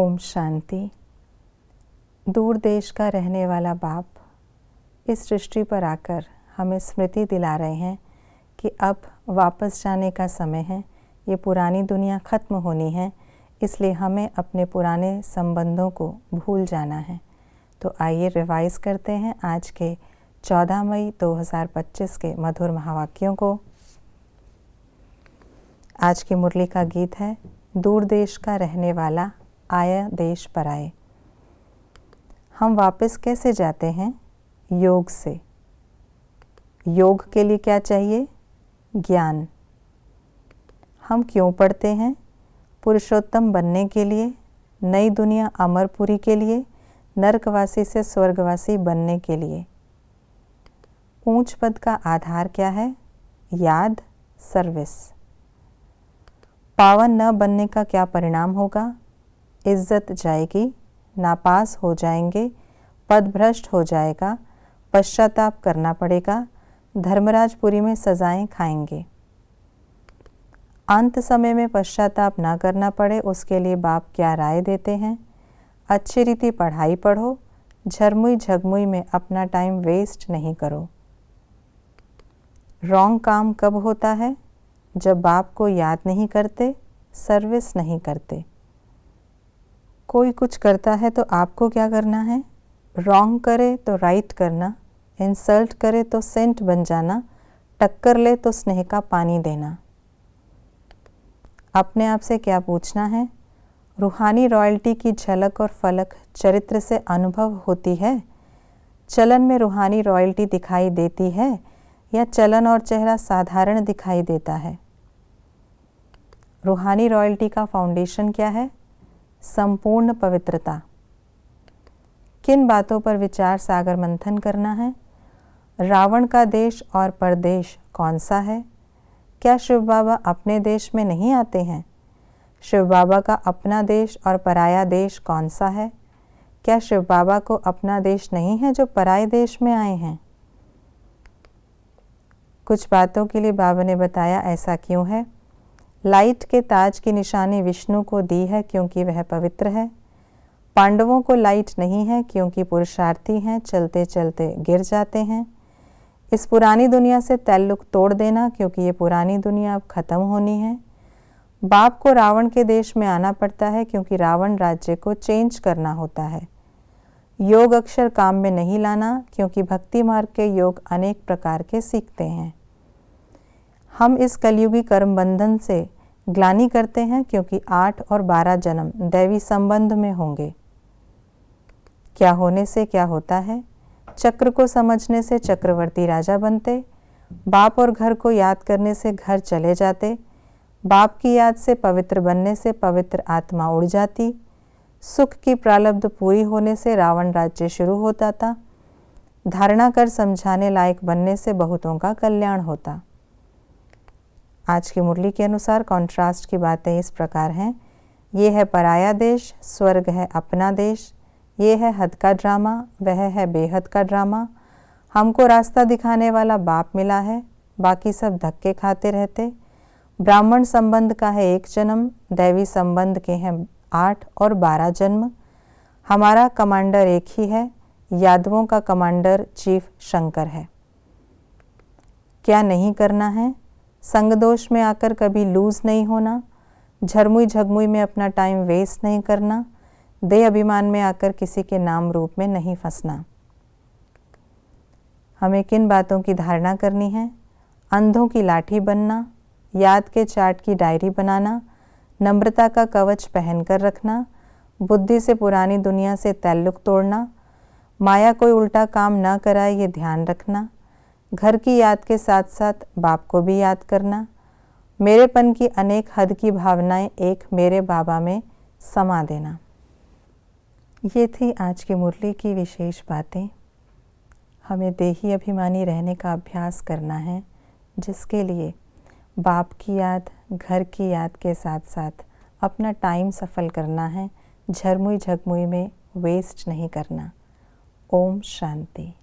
ओम शांति। दूर देश का रहने वाला बाप इस सृष्टि पर आकर हमें स्मृति दिला रहे हैं कि अब वापस जाने का समय है। ये पुरानी दुनिया ख़त्म होनी है, इसलिए हमें अपने पुराने संबंधों को भूल जाना है। तो आइए रिवाइज़ करते हैं आज के 14 मई 2025 के मधुर महावाक्यों को। आज की मुरली का गीत है दूर देश का रहने वाला आया देश पर आए। हम वापस कैसे जाते हैं? योग से। योग के लिए क्या चाहिए? ज्ञान। हम क्यों पढ़ते हैं? पुरुषोत्तम बनने के लिए, नई दुनिया अमरपुरी के लिए, नरकवासी से स्वर्गवासी बनने के लिए। ऊंच पद का आधार क्या है? याद, सर्विस। पावन न बनने का क्या परिणाम होगा? इज्जत जाएगी, नापास हो जाएंगे, पद भ्रष्ट हो जाएगा, पश्चाताप करना पड़ेगा, धर्मराजपुरी में सजाएं खाएंगे। अंत समय में पश्चाताप ना करना पड़े उसके लिए बाप क्या राय देते हैं? अच्छी रीति पढ़ाई पढ़ो, झरमुई झगमुई में अपना टाइम वेस्ट नहीं करो। रॉन्ग काम कब होता है? जब बाप को याद नहीं करते, सर्विस नहीं करते। कोई कुछ करता है तो आपको क्या करना है? रॉन्ग करे तो राइट करना, इंसल्ट करे तो सेंट बन जाना, टक्कर ले तो स्नेह का पानी देना। अपने आप से क्या पूछना है? रूहानी रॉयल्टी की झलक और फलक चरित्र से अनुभव होती है? चलन में रूहानी रॉयल्टी दिखाई देती है या चलन और चेहरा साधारण दिखाई देता है? रूहानी रॉयल्टी का फाउंडेशन क्या है? संपूर्ण पवित्रता। किन बातों पर विचार सागर मंथन करना है? रावण का देश और परदेश कौन सा है? क्या शिव बाबा अपने देश में नहीं आते हैं? शिव बाबा का अपना देश और पराया देश कौन सा है? क्या शिव बाबा को अपना देश नहीं है जो पराये देश में आए हैं? कुछ बातों के लिए बाबा ने बताया ऐसा क्यों है। लाइट के ताज की निशानी विष्णु को दी है क्योंकि वह पवित्र है। पांडवों को लाइट नहीं है क्योंकि पुरुषार्थी हैं, चलते चलते गिर जाते हैं। इस पुरानी दुनिया से ताल्लुक तोड़ देना क्योंकि ये पुरानी दुनिया अब ख़त्म होनी है। बाप को रावण के देश में आना पड़ता है क्योंकि रावण राज्य को चेंज करना होता है। योग अक्षर काम में नहीं लाना क्योंकि भक्ति मार्ग के योग अनेक प्रकार के सीखते हैं। हम इस कलयुगी कर्म बंधन से ग्लानि करते हैं क्योंकि 8 और 12 जन्म दैवी संबंध में होंगे। क्या होने से क्या होता है? चक्र को समझने से चक्रवर्ती राजा बनते, बाप और घर को याद करने से घर चले जाते, बाप की याद से पवित्र बनने से पवित्र आत्मा उड़ जाती, सुख की प्रारब्ध पूरी होने से रावण राज्य शुरू होता था, धारणा कर समझाने लायक बनने से बहुतों का कल्याण होता। आज की मुरली के अनुसार कॉन्ट्रास्ट की बातें इस प्रकार हैं। ये है पराया देश, स्वर्ग है अपना देश। ये है हद का ड्रामा, वह है बेहद का ड्रामा। हमको रास्ता दिखाने वाला बाप मिला है, बाकी सब धक्के खाते रहते। ब्राह्मण संबंध का है 1 जन्म, दैवी संबंध के हैं 8 और 12 जन्म। हमारा कमांडर एक ही है, यादवों का कमांडर चीफ शंकर है। क्या नहीं करना है? संगदोष में आकर कभी लूज नहीं होना, झरमुई झगमुई में अपना टाइम वेस्ट नहीं करना, देह अभिमान में आकर किसी के नाम रूप में नहीं फंसना। हमें किन बातों की धारणा करनी है? अंधों की लाठी बनना, याद के चार्ट की डायरी बनाना, नम्रता का कवच पहनकर रखना, बुद्धि से पुरानी दुनिया से ताल्लुक तोड़ना, माया कोई उल्टा काम न कराए ये ध्यान रखना, घर की याद के साथ साथ बाप को भी याद करना, मेरेपन की अनेक हद की भावनाएं एक मेरे बाबा में समा देना। ये थी आज की मुरली की विशेष बातें। हमें देही अभिमानी रहने का अभ्यास करना है, जिसके लिए बाप की याद, घर की याद के साथ साथ अपना टाइम सफल करना है, झरमुई झगमुई में वेस्ट नहीं करना। ओम शांति।